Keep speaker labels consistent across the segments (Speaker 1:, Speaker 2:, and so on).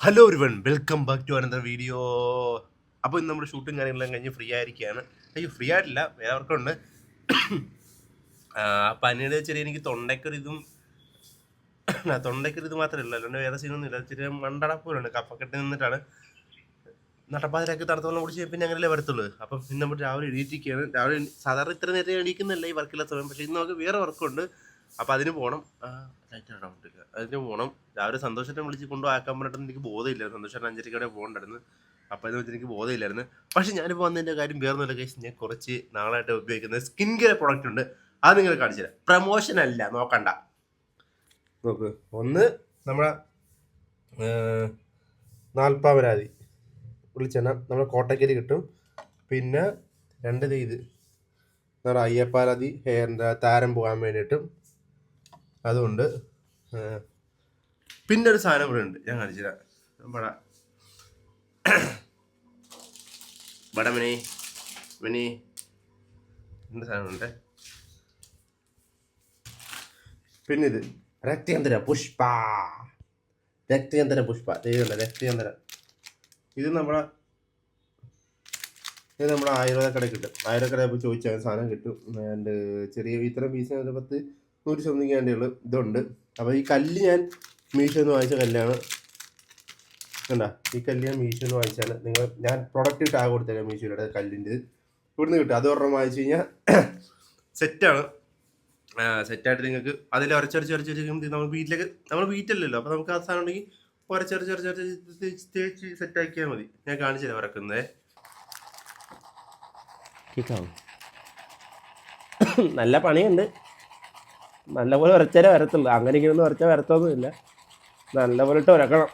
Speaker 1: Hello everyone, welcome back to another video. അപ്പോൾ ഇന്ന് നമ്മുടെ ഷൂട്ടും കാര്യങ്ങളെല്ലാം കഴിഞ്ഞ് ഫ്രീ ആയിരിക്കുകയാണ്. ഫ്രീ ആയിട്ടില്ല, വേറെ അവർക്കുണ്ട്. പനിയുടെ ചെറിയ എനിക്ക് തൊണ്ടയ്ക്കൊരിതും മാത്രമല്ല, അല്ലാണ്ട് വേറെ സീനൊന്നും ഇല്ല. ചെറിയ മണ്ടടപ്പോലുണ്ട്. കഫക്കെട്ട് നിന്നിട്ടാണ് നട്ടപ്പാതിരാക്കി തണുത്തോളം കുടിച്ച് പിന്നെ അങ്ങനെയല്ലേ വരത്തുള്ളൂ. അപ്പം ഇന്ന് നമ്മൾ രാവിലെ എണീറ്റിരിക്കുകയാണ്. രാവിലെ സാധാരണ ഇത്ര നേരം എണീക്കുന്നില്ല ഈ വർക്കില്ലാത്ത സമയം. പക്ഷേ ഇന്ന് നമുക്ക് വേറെ വർക്കുണ്ട്. അപ്പോൾ അതിന് പോകണം. അതിന് പോകണം. രാവിലെ സന്തോഷത്തെ വിളിച്ച് കൊണ്ടുപോകാൻ പറഞ്ഞിട്ട് എനിക്ക് ബോധമില്ലായിരുന്നു. സന്തോഷം 5:30 പോകണ്ടായിരുന്നു. അപ്പോൾ അതിനെ വെച്ച് എനിക്ക് ബോധമില്ലായിരുന്നു. പക്ഷേ ഞാനിപ്പോൾ വന്നതിൻ്റെ കാര്യം വേറൊന്നുമില്ല കേസ്. ഞാൻ കുറച്ച് നാളായിട്ട് ഉപയോഗിക്കുന്ന സ്കിൻ കെയർ പ്രോഡക്റ്റ് ഉണ്ട്. അത് നിങ്ങൾ കാണിച്ചു തരാം. പ്രമോഷൻ അല്ല, നോക്കണ്ട. നോക്ക്, ഒന്ന് നമ്മുടെ നാൽപ്പാമരാതി വിളിച്ചെണ്ണ നമ്മുടെ കോട്ടയ്ക്കരി കിട്ടും. പിന്നെ 2 ഇത് നമ്മുടെ അയ്യപ്പാരാതി ഹെയറിൻ്റെ താരം പോകാൻ വേണ്ടിയിട്ടും അതുകൊണ്ട്. പിന്നെ ഒരു സാധനം ഇവിടെ ഉണ്ട്, ഞാൻ കാണിച്ചു തരാം. മിനി എന്താ സാധനം ഉണ്ട്. പിന്നെ ഇത് രക്തചന്ദ്ര പുഷ്പ. രക്തചന്ദ്ര ഇത് നമ്മുടെ ആയുർവേദ കടയിൽ കിട്ടും. ആയുർവേദ കടയിൽ പോയി ചോദിച്ചാൽ സാധനം കിട്ടും. ആൻഡ് ചെറിയ ഇത്തരം പീസിന് 100 സംതിങ് വേണ്ടിയുള്ളൂ ഇതുണ്ട്. അപ്പോൾ ഈ കല്ല് ഞാൻ മീഷോന്ന് വാങ്ങിച്ച കല്ലാണ്. കണ്ടാ, ഈ കല്ല് ഞാൻ മീഷോന്ന് വാങ്ങിച്ചാണ്. ഞാൻ പ്രൊഡക്റ്റ് ടാഗ് കൊടുത്തേക്കാം മീഷോയുടെ കല്ലിൻ്റെ. ഇവിടുന്ന് കിട്ടും. അത് ഒരെണ്ണം വാങ്ങിച്ചു കഴിഞ്ഞാൽ സെറ്റാണ്. സെറ്റായിട്ട് നിങ്ങൾക്ക് അതിൽ ഉരച്ചൊരച്ച് നമ്മൾ വീട്ടിലല്ലോ. അപ്പോൾ നമുക്ക് ആ സാധനം ഉണ്ടെങ്കിൽ ഉരച്ചൊരച്ച് തേച്ച് സെറ്റാക്കിയാൽ മതി. ഞാൻ കാണിച്ചു തരാം ഉരക്കുന്നേ. നല്ല പണിയുണ്ട്. നല്ലപോലെ ഉരച്ചാലേ വരത്തുള്ളൂ. അങ്ങനെ ഇങ്ങനെയൊന്നും ഉരച്ചാൽ വരത്തൊന്നുമില്ല. നല്ലപോലെ ഇട്ട് ഉരക്കണം.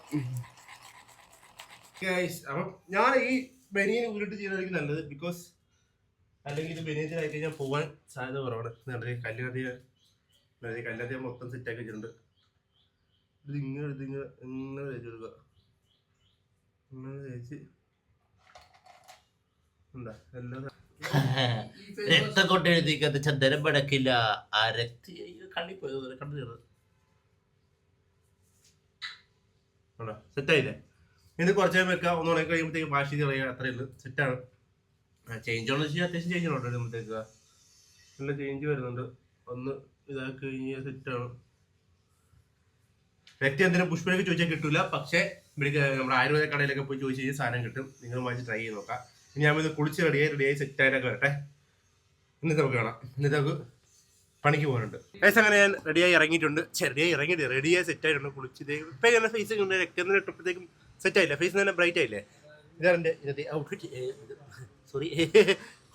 Speaker 1: അപ്പം ഞാൻ ഈ ബനിയൻ ഉരുട്ട് ചെയ്യുന്നതായിരിക്കും നല്ലത്. ബിക്കോസ് അല്ലെങ്കിൽ ഇത് ബനിയൻ ആയി കഴിഞ്ഞാൽ പോകാൻ സാധ്യത കുറവാണ്. കല്ലത്തി മൊത്തം സെറ്റാക്കി വെച്ചിട്ടുണ്ട്. ഇത് ഇങ്ങനെ തേച്ച് കൊടുക്കുക. ഇങ്ങനെ തേച്ച് എന്താ എല്ലാം രക്തം കൊണ്ട് എഴുതിക്കത് ചന്ദനം പടക്കില്ല. ആ കള്ളിപ്പോയത് കണ്ടു സെറ്റായില്ലേ. ഇത് കുറച്ച് നേരം വെക്കുക. ഒന്ന് ഉണക്കി കഴിയുമ്പോഴത്തേക്ക് വാഷ് ചെയ്ത് കളയുക. അത്രയേ ഉള്ളൂ. സെറ്റാണ്. ചേഞ്ച് ആണെന്ന് വെച്ചാൽ അത്യാവശ്യം ചേഞ്ച് ഉണ്ടോ കഴിയുമ്പോഴത്തേക്ക് നല്ല ചേഞ്ച് വരുന്നുണ്ട്. ഒന്ന് ഇതാക്കി കഴിഞ്ഞാൽ സെറ്റാണ്. വ്യക്തി എന്തെങ്കിലും പുഷ്പയൊക്കെ ചോദിച്ചാൽ കിട്ടൂല. പക്ഷേ നമ്മുടെ ആയുർവേദ കടയിലൊക്കെ പോയി ചോദിച്ചു കഴിഞ്ഞാൽ സാധനം കിട്ടും. നിങ്ങൾ വാങ്ങിച്ച് ട്രൈ ചെയ്ത് നോക്കാം. ഇനി ഞാൻ ഇത് കുളിച്ച് റെഡിയായി സെറ്റായിട്ടൊക്കെ വരട്ടെ. എന്നിട്ട് നമുക്ക് കാണാം. എന്നിട്ട് നമുക്ക് പണിക്ക് പോകാനുണ്ട്. അങ്ങനെ ഞാൻ റെഡിയായി ഇറങ്ങിയിട്ടുണ്ട്. റെഡിയായി സെറ്റായിട്ടുണ്ട്. കുളിച്ചത് ഇപ്പം ഇങ്ങനെ ഫേസ് രക്തം ഇട്ടപ്പോഴത്തേക്കും സെറ്റായില്ല. ഫേസ് നല്ല ബ്രൈറ്റ് ആയില്ലേ. ഇതാണ് എൻ്റെ ഇന്നത്തെ ഔട്ട്ഫിറ്റ്. സോറി,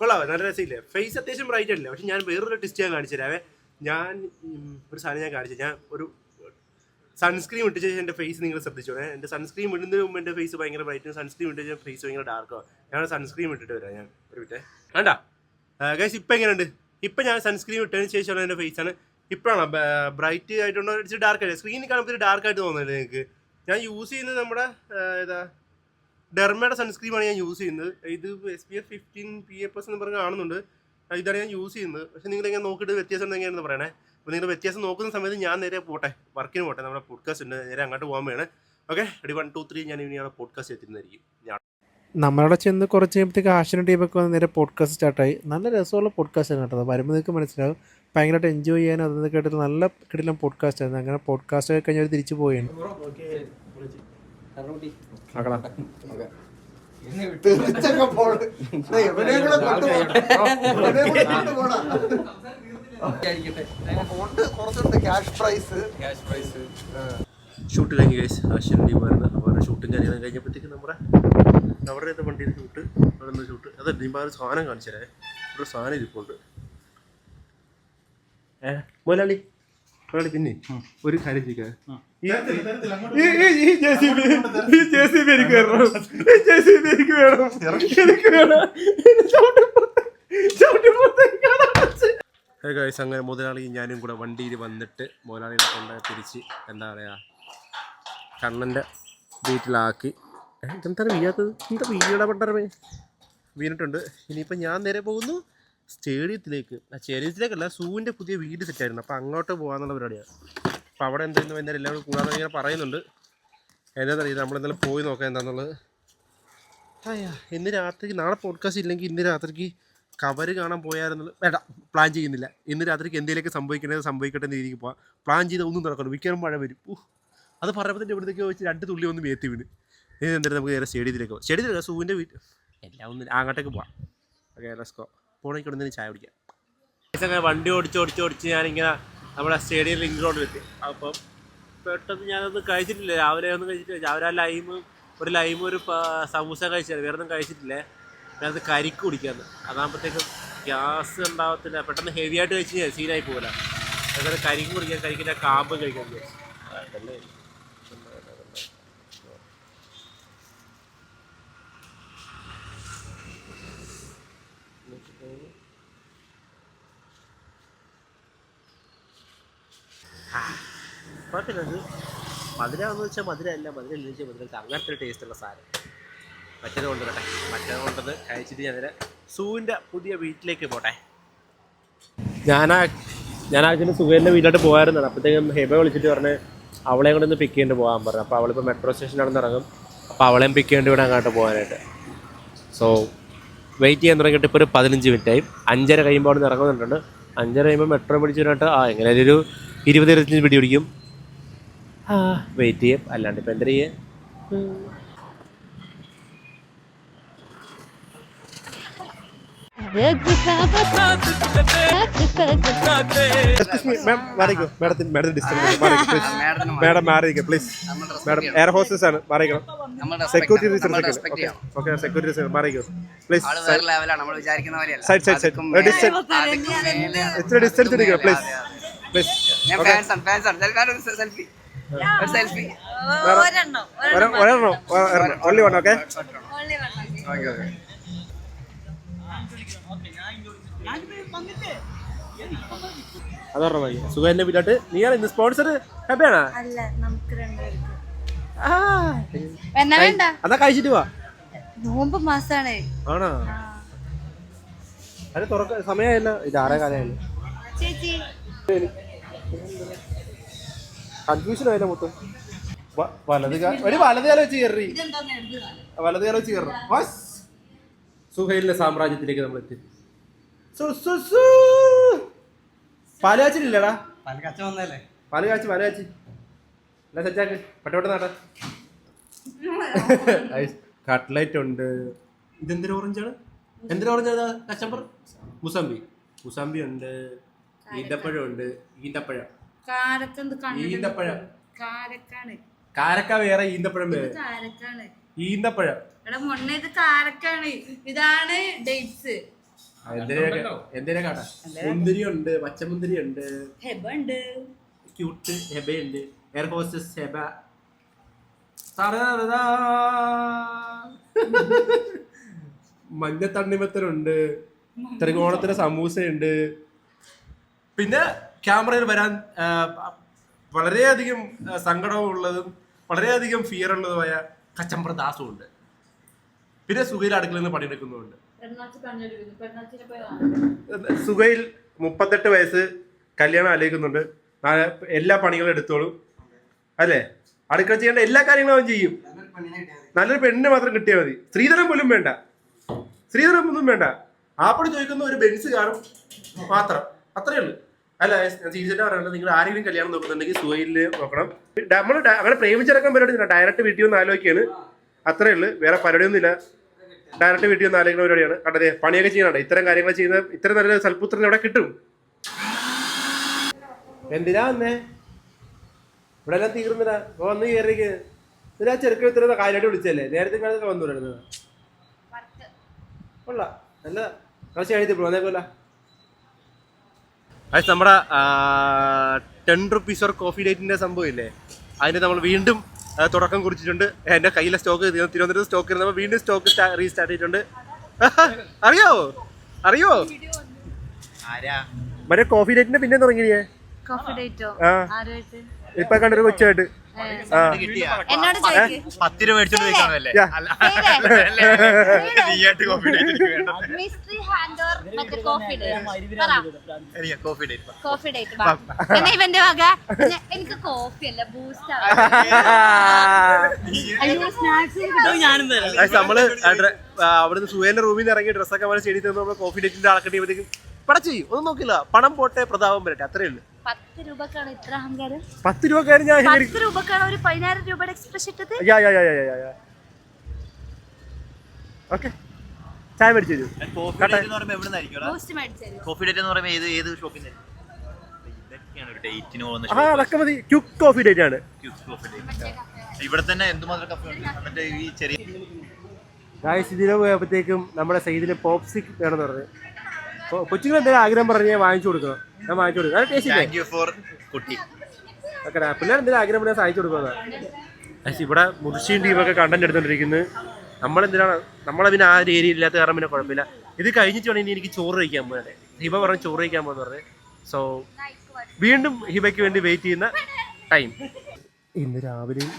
Speaker 1: കൊള്ളാവോ, നല്ല രസമില്ലേ. ഫേസ് അത്യാവശ്യം ബ്രൈറ്റ് ആയില്ല. പക്ഷെ ഞാൻ വേറൊരു ടെസ്റ്റ് ഞാൻ കാണിച്ചു തരാവേ. ഞാൻ ഒരു സാധനം ഞാൻ കാണിച്ചു. ഞാൻ ഒരു സൺസ്ക്രീൻ ഇട്ട് ശേഷം എൻ്റെ ഫേസ് നിങ്ങൾ ശ്രദ്ധിച്ചോളെ. എൻ്റെ സൺസ്ക്രീൻ ഇടുന്നതിന് മുമ്പ് എൻ്റെ ഫേസ് ഭയങ്കര ബ്രൈറ്റും സൺസ്ക്രീൻ ഇട്ട് കഴിഞ്ഞാൽ ഫേസ് ഭയങ്കര ഡാർക്കോ. ഞാൻ സൺസ്ക്രീൻ ഇട്ടിട്ട് വരാം. ഞാൻ ഒരു വിട്ടേ വേണ്ട ഗൈസ്. ഇപ്പം എങ്ങനെയുണ്ട്? ഇപ്പം ഞാൻ സൺസ്ക്രീൻ ഇട്ടതിന് ശേഷമുള്ള എൻ്റെ ഫേസാണ്. ഇപ്പോഴാണ് ബ്രൈറ്റ് ആയിട്ടുണ്ടോ ഇച്ചിരി ഡാർക്ക് ആയിട്ട് സ്ക്രീനിൽ കാണുമ്പോൾ ഡാർക്കായിട്ട് തോന്നുന്നില്ല നിങ്ങൾക്ക്? ഞാൻ യൂസ് ചെയ്യുന്നത് നമ്മുടെ ഡെർമയുടെ സൺസ്ക്രീമാണ് ഞാൻ യൂസ് ചെയ്യുന്നത്. ഇത് SPF 15 PA+ എന്ന് പറഞ്ഞ് കാണുന്നുണ്ട്. ഇതാണ് ഞാൻ യൂസ് ചെയ്യുന്നത്. പക്ഷേ നിങ്ങളിങ്ങനെ നോക്കിയിട്ട് വ്യത്യാസം എങ്ങനെയാണെന്ന് പറയണേ. അപ്പോൾ നിങ്ങൾ വ്യത്യാസം നോക്കുന്ന സമയത്ത് ഞാൻ നേരെ വർക്കിന് പോട്ടെ. നമ്മുടെ പോഡ്കാസ്റ്റ് ഉണ്ട്, നേരെ അങ്ങോട്ട് പോകാൻ വേണം. ഓക്കെ, 1 2 3 ഞാൻ ഇനിയാണ് പോഡ്കാസ്റ്റ് എത്തുന്നതായിരിക്കും.
Speaker 2: നമ്മളവിടെ ചെന്ന് കുറച്ച് കഴിയുമ്പോഴത്തേക്ക് ആശന ടീമൊക്കെ വന്ന് നേരെ പോഡ്കാസ്റ്റ് സ്റ്റാർട്ടായി. നല്ല രസമുള്ള പോഡ്കാസ്റ്റ് ആണ് കേട്ടത്. വരുമ്പോൾ നിങ്ങൾക്ക് മനസ്സിലാവും. ഭയങ്കരമായിട്ട് എൻജോയ് ചെയ്യാനും അതൊക്കെ കേട്ടിട്ട് നല്ല കിടിലം പോഡ്കാസ്റ്റ് ആയിരുന്നു. അങ്ങനെ പോഡ്കാസ്റ്റ് ഒക്കെ കഴിഞ്ഞാൽ തിരിച്ചു പോയാണ്.
Speaker 1: ഷൂട്ട് കഴിഞ്ഞ് ഗൈസ് ആശാൻ ടീമായിരുന്നു. അപ്പോൾ ഷൂട്ടും കാര്യങ്ങളും കഴിഞ്ഞപ്പോഴത്തേക്ക് നമ്മുടെ വണ്ടിയിൽ ഷൂട്ട് അത് ടീമാർ സാധനം കാണിച്ചു തരാം. ഒരു സാധനം ഇരിപ്പുണ്ട്. മുതലാളി പിന്നെ ഒരു കാര്യം ചോദിക്കാൻ, അങ്ങനെ മുതലാളി ഞാനും കൂടെ വണ്ടിയിൽ വന്നിട്ട് മുതലാളിനെ കൊണ്ട് തിരിച്ച് എന്താ പറയുക കണ്ണൻ്റെ വീട്ടിലാക്കി. എന്താണ് വീഴാത്തത്? എന്താ വീഴപ്പെട്ടറമേ വീണിട്ടുണ്ട്. ഇനിയിപ്പോൾ ഞാൻ നേരെ പോകുന്നു സ്റ്റേഡിയത്തിലേക്കല്ല, സൂവിൻ്റെ പുതിയ വീട് സെറ്റായിരുന്നു. അപ്പോൾ അങ്ങോട്ട് പോകാമെന്നുള്ള പരിപാടിയാണ്. അപ്പോൾ അവിടെ എന്തായിരുന്നു വൈകുന്നേരം എല്ലാവരും കൂടാതെ ഇങ്ങനെ പറയുന്നുണ്ട്. എന്താണെന്നറിയില്ല, നമ്മളെന്തായാലും പോയി നോക്കാം എന്താണെന്നുള്ളത്. ഇന്ന് രാത്രിക്ക് നാളെ പോഡ്കാസ്റ്റ് ഇല്ലെങ്കിൽ ഇന്ന് രാത്രിക്ക് കവര് കാണാൻ പോയായിരുന്നുള്ളൂ. വേണ്ട, പ്ലാൻ ചെയ്യുന്നില്ല. ഇന്ന് രാത്രിക്ക് എന്തെങ്കിലുമൊക്കെ സംഭവിക്കട്ടെ എന്ന് രീതിക്ക് പോവാം. പ്ലാൻ ചെയ്ത് ഒന്നും നടക്കണം. മിക്കവാറും മഴ വരും. അത് പറയുമ്പോൾ തന്നെ ഇവിടത്തേക്ക് വെച്ച് 2 തുള്ളി ഒന്ന് മേത്തി വീണ്. ഇനി എന്തായാലും നമുക്ക് നേരെ സ്റ്റേഡിയത്തിലേക്ക് പോകാം. സ്റ്റേഡിയത്തിലല്ല, സൂവിൻ്റെ വീട്ടിൽ എല്ലാം ഒന്നും അങ്ങോട്ടേക്ക് പോവാം. Okay, let's go. പോണെങ്കിൽ ഇവിടെ നിന്ന് ചായ കുടിക്കാം. അങ്ങനെ വണ്ടി ഓടിച്ച് ഞാനിങ്ങനെ നമ്മുടെ സ്റ്റേഡിയം ലിങ്ക് റോഡിലെത്തി. അപ്പം പെട്ടെന്ന് ഞാനൊന്നും കഴിച്ചിട്ടില്ല. രാവിലെ ഒന്നും കഴിച്ചിട്ടില്ല. രാവിലെ ഒരു ലൈമും ഒരു സമൂസ കഴിച്ചാൽ വേറെ ഒന്നും കഴിച്ചിട്ടില്ലേ. ഞാനത് കരിക്ക് കുടിക്കാമെന്ന്. അതാകുമ്പോഴത്തേക്കും ഗ്യാസ് ഉണ്ടാകത്തില്ല. പെട്ടെന്ന് ഹെവി ആയിട്ട് കഴിച്ച് കഴിഞ്ഞാൽ സീനായി പോകില്ല. അതുപോലെ കരിക്ക് കുടിക്കാൻ, കരിക്കിൻ്റെ കാമ്പ് കഴിക്കാൻ അതല്ലേ. കുഴപ്പമില്ല. മധുരമെന്ന് വെച്ചാൽ മധുരമല്ല, മധുരം വെച്ചാൽ മധുരം അങ്ങനത്തെ ഒരു ടേസ്റ്റുള്ള സാധനം. മറ്റേത് കൊണ്ടുവരട്ടെ. മറ്റേത് കൊണ്ടത് കഴിച്ചിട്ട് ഞാൻ സൂവിൻ്റെ പുതിയ വീട്ടിലേക്ക് പോട്ടെ. ഞാൻ ആക്ച്വലി സുഖേൻ്റെ വീട്ടിലോട്ട് പോകാറുണ്ടാണ്. അപ്പോഴത്തേക്കും ഹെബ വിളിച്ചിട്ട് പറഞ്ഞ് അവളെ കൂടെ ഒന്ന് പിക്ക് ചെയ്യേണ്ടി പോകാൻ പറഞ്ഞു. അപ്പോൾ അവളിപ്പോൾ മെട്രോ സ്റ്റേഷനിൽ ഇറങ്ങും. അപ്പോൾ അവളെയും പിക്ക് ചെയ്യേണ്ടി ഇവിടെ അങ്ങോട്ട് പോകാനായിട്ട്. സോ വെയിറ്റ് ചെയ്യാൻ തുടങ്ങിയിട്ട് ഇപ്പോൾ ഒരു 15 മിനിറ്റായി. 5:30 കഴിയുമ്പോൾ അവിടെ നിന്ന് ഇറങ്ങുന്നുണ്ട്. 5:30 കഴിയുമ്പോൾ മെട്രോ പിടിച്ചിട്ട് എങ്ങനെയായാലും ഒരു 20-25 പിടി പിടിക്കും. വെയിറ്റ് ചെയ്യും. അല്ലാണ്ട് ഇപ്പം എന്താ ചെയ്യേ. എയർ ഹോസ്റ്റസ് ആണ്. മാറിക്കണം. Security distance please. Only one. Okay, അതോർമ്മ മതി. സുഖന്റെ വീട്ടിലോട്ട്. നീയാണ് ഇന്ന് സ്പോൺസർ. ഹാപ്പിയാണോ? അതാ കഴിച്ചിട്ട് പോവാ.
Speaker 3: നോമ്പ് മാസാണ്.
Speaker 1: ആണോ? അത് തുറക്ക സമയമായല്ലോ. ഇത് 6:15
Speaker 3: ചേച്ചി.
Speaker 1: കൺഫ്യൂഷൻ ആയല്ലോ മൊത്തം. ഒരു വലതുകാലം വെച്ച് കയറി. വലതുകാലം വെച്ച് കയറണം. സുഹൈലിന്റെ സാമ്രാജ്യത്തിലേക്ക് നമ്മൾ എത്തി. പാല് കാച്ചില്ലടാ. പാല് കാച്ചി എല്ലാം സെറ്റാക്ക്. പട്ടോട്ട് നാട്ടാ. കട്ട്ലൈറ്റ് ഉണ്ട്. ഇതെന്തൊരു ഓറഞ്ചാണ്? എന്തൊരു ഓറഞ്ചാണ്? കച്ചമ്പർ. മുസമ്പി ഉണ്ട്. ഈന്തപ്പഴം ഉണ്ട്. ഈന്തപ്പഴം. കാരക്ക വേറെ, ഈന്തപ്പഴം വേറെ. ഈന്തപ്പഴം.
Speaker 3: ഇതാണ് ഡേറ്റ്സ്.
Speaker 1: എന്തിനാ കാട്ടാ? മുന്തിരി ഉണ്ട്, പച്ചമുന്തിരി ഉണ്ട്, ക്യൂട്ട് ഹെബയുണ്ട്, എയർ ഹോസ്റ്റസ് ഹെബ. മഞ്ഞ തണ്ണിമത്തനുണ്ട്, ത്രികോണത്തിന് സമൂസയുണ്ട്. പിന്നെ ക്യാമറയിൽ വരാൻ വളരെയധികം സങ്കടമുള്ളതും വളരെയധികം ഫിയർ ഉള്ളതുമായ കച്ചമ്പർ ദാസും ഉണ്ട്. പിന്നെ സുഖയിൽ അടുക്കളയിൽ നിന്ന് പണിയെടുക്കുന്നുണ്ട്. സുഖയിൽ 38 വയസ്സ്, കല്യാണം ആലോചിക്കുന്നുണ്ട്. എല്ലാ പണികളും എടുത്തോളും അല്ലേ. അടുക്കള ചെയ്യേണ്ട എല്ലാ കാര്യങ്ങളും അവൻ ചെയ്യും. നല്ലൊരു പെണ്ണിനെ മാത്രം കിട്ടിയാൽ മതി. സ്ത്രീധനം പോലും വേണ്ട, സ്ത്രീധനം ഒന്നും വേണ്ട. ആപ്പടി ചോദിക്കുന്ന ഒരു ബെൻസ് കാറും മാത്രം, അത്രയേ ഉള്ളൂ. അല്ല, സീരിയസായിട്ട് പറയുന്നത്, നിങ്ങൾ ആരെങ്കിലും കല്യാണം നോക്കുന്നുണ്ടെങ്കിൽ സുഹൈലിൽ നോക്കണം. നമ്മൾ അങ്ങനെ പ്രേമിച്ചിറക്കാൻ പരിപാടി ഡയറക്റ്റ് വീട്ടിൽ ഒന്ന് ആലോചിക്കുകയാണ്. അത്രേ ഉള്ളൂ, വേറെ പരിപാടിയൊന്നുമില്ല. ഡയറക്റ്റ് വീട്ടിൽ ഒന്ന് ആലോചിക്കുന്ന പരിപാടിയാണ്. കണ്ടതേ പണിയൊക്കെ ചെയ്യണം. ഇത്തരം കാര്യങ്ങൾ ചെയ്യുന്ന ഇത്ര നല്ല സൽപുത്രൻ എവിടെ കിട്ടും? എന്തിനാ വന്നേ? ഇവിടെ എല്ലാം തീർന്നില്ല. വന്ന് കയറിക്ക്. ഇതിനാ ചെറുക്ക ഇത്ര കാര്യമായിട്ട് വിളിച്ചല്ലേ? നേരത്തെ കാലത്തൊക്കെ വന്നു വരുന്നത് കൊള്ളാം. നല്ല കുറച്ച് എഴുതിപ്പോ അതേപോലെ. അത് നമ്മുടെ 10 rupees കോഫി ഡേറ്റിന്റെ സംഭവം ഇല്ലേ, അതിന് നമ്മൾ വീണ്ടും തുടക്കം കുറിച്ചിട്ടുണ്ട്. എൻ്റെ കയ്യിലെ സ്റ്റോക്ക് തിരുവനന്തപുരത്ത് സ്റ്റോക്ക് ഇരുന്നപ്പോൾ വീണ്ടും സ്റ്റോക്ക് റീസ്റ്റാർട്ട് ചെയ്തിട്ടുണ്ട്. അറിയോ മറ്റേ കോഫി ഡേറ്റിന്റെ പിന്നെ തുടങ്ങിയേ? ഇപ്പൊ കണ്ടൊരു കൊച്ചായിട്ട്
Speaker 4: 10 രൂപ മേടിച്ചോണ്ട് വെക്കാമല്ലേ?
Speaker 3: ഇവന്റെ വക എനിക്ക് കോഫി അല്ല ബൂസ്റ്റ്
Speaker 4: ഞാനും തരാം.
Speaker 1: നമ്മള് അവിടുന്ന് സുഹേലിന്റെ റൂമിൽ നിന്ന് ഇറങ്ങി ഡ്രസ്സൊക്കെ നമ്മൾ സ്റ്റഡി തന്നു. നമ്മൾ കോഫി ഡേറ്റിന്റെ ആൾക്കട്ടിയപ്പോഴത്തേക്കും പട ചെയ്യും, ഒന്നും നോക്കില്ല, പണം പോട്ടെ പ്രതാപം വരട്ടെ, അത്രേ ഉള്ളൂ.
Speaker 3: 10 രൂപക്കാണ് ഇത്ര അഹങ്കാരം.
Speaker 1: 10 രൂപക്കാരൻ ഞാൻ
Speaker 3: 10 രൂപക്കാണ് ഒരു 10,000 രൂപയുടെ എക്സ്പ്രസ് ഇട്ടത്.
Speaker 1: ഓക്കെ, ചായ മേടിച്ചു തരൂ.
Speaker 4: കോഫി ഡേറ്റ് എന്ന് പറയുമ്പോൾ എവിടെ നിന്നായിരിക്കും?
Speaker 3: ബൂസ്റ്റ് മേടിച്ചു.
Speaker 4: കോഫി ഡേറ്റ് എന്ന് പറയുമ്പോൾ ഏത് ഷോപ്പിൽ നിന്ന്? ഇതൊക്കെയാണ് ഒരു ഡേറ്റിന് പോകുന്ന
Speaker 1: ആ അതൊക്കെ മതി. ക്യുക്ക് കോഫി ഡേറ്റ് ആണ്.
Speaker 4: Coffee date. ഇവിടെ തന്നെ എന്തുമാത്രം കഫേ ഉണ്ട്. എന്നിട്ട് ഈ ചെറിയ
Speaker 1: ഗായ്സ് ഇതിനെ പോയപ്പോഴത്തേക്കും നമ്മുടെ സൈഡിൽ പോപ്സിക് വേണമെന്ന് പറഞ്ഞു. കൊച്ചുങ്ങൾ എന്തെങ്കിലും ആഗ്രഹം പറഞ്ഞാൽ വാങ്ങിച്ചു കൊടുക്കണം. ഞാൻ വാങ്ങിച്ചു കൊടുക്കും. അത് ടേസ്റ്റ്
Speaker 4: താങ്ക് യു ഫോർ കുട്ടി.
Speaker 1: ഓക്കെ, പിള്ളേർ എന്തെങ്കിലും ആഗ്രഹം പറഞ്ഞാൽ സഹായിച്ചു കൊടുക്കുന്നതാണ്. ഇവിടെ മുർഷിയും ടീമൊക്കെ കണ്ടന്റ് എടുത്തോണ്ടിരിക്കുന്നത്. നമ്മളെ പിന്നെ ആ ഒരു ഏരിയ ഇല്ലാത്ത കാരണം പിന്നെ കുഴപ്പമില്ല. ഇത് കഴിഞ്ഞിട്ട് വേണമെങ്കിൽ എനിക്ക് ചോറ് കഴിക്കാൻ പോകുന്നത്. ഹിബ പറഞ്ഞ് ചോറ് കഴിക്കാൻ പോകുന്ന പറഞ്ഞത്. സോ വീണ്ടും ഹിബയ്ക്ക് വേണ്ടി വെയിറ്റ് ചെയ്യുന്ന ടൈം. ഇന്ന് രാവിലെയും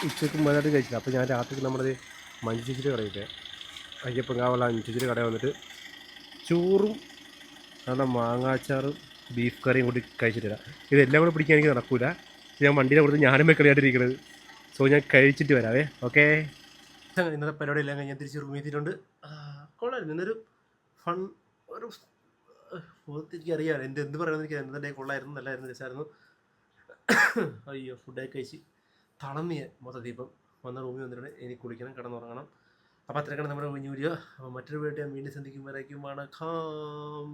Speaker 1: ഉച്ചയ്ക്കും മഴയായിട്ട് കഴിച്ചില്ല. അപ്പോൾ ഞാൻ രാത്രി നമ്മുടെ മഞ്ചേരി കടയില്ലേ, അയ്യപ്പൻകാവുള്ള മഞ്ചേരി കടയിൽ വന്നിട്ട് ചോറും നമ്മുടെ മാങ്ങാച്ചാറും ബീഫ് കറിയും കൂടി കഴിച്ചിട്ടില്ല. ഇതെല്ലാം കൂടെ പിടിക്കാൻ എനിക്ക് നടക്കൂല. ഞാൻ വണ്ടിയുടെ കൊടുത്ത് ഞാനും വെക്കളിയായിട്ടിരിക്കുന്നത്. സോ ഞാൻ കഴിച്ചിട്ട് വരാവേ. ഓക്കെ, ഇന്നത്തെ പരിപാടിയെല്ലാം കഴിഞ്ഞ് ഞാൻ തിരിച്ച് റൂമിൽ എത്തിയിട്ടുണ്ട്. കൊള്ളായിരുന്നു. ഇന്നൊരു ഫൺ ഒരു എനിക്ക് അറിയാം എന്ത് പറയുന്നത്. എനിക്ക് എന്താ കൊള്ളായിരുന്നു, നല്ലായിരുന്നു, രസമായിരുന്നു. അയ്യോ, ഫുഡൊക്കെ കഴിച്ച് തളർന്നിയ മൊത്തത്തിൽ ഇപ്പം വന്ന റൂമിൽ വന്നിട്ട് എനിക്ക് കുളിക്കണം, കിടന്നുറങ്ങണം. അപ്പോൾ അത്രയൊക്കെയാണ് നമ്മുടെ കുഞ്ഞു വീഡിയോ. അപ്പോൾ മറ്റൊരു വീഡിയോ ഞാൻ വീണ്ടും സന്ധിക്കുമ്പോഴേക്കും വണക്കം.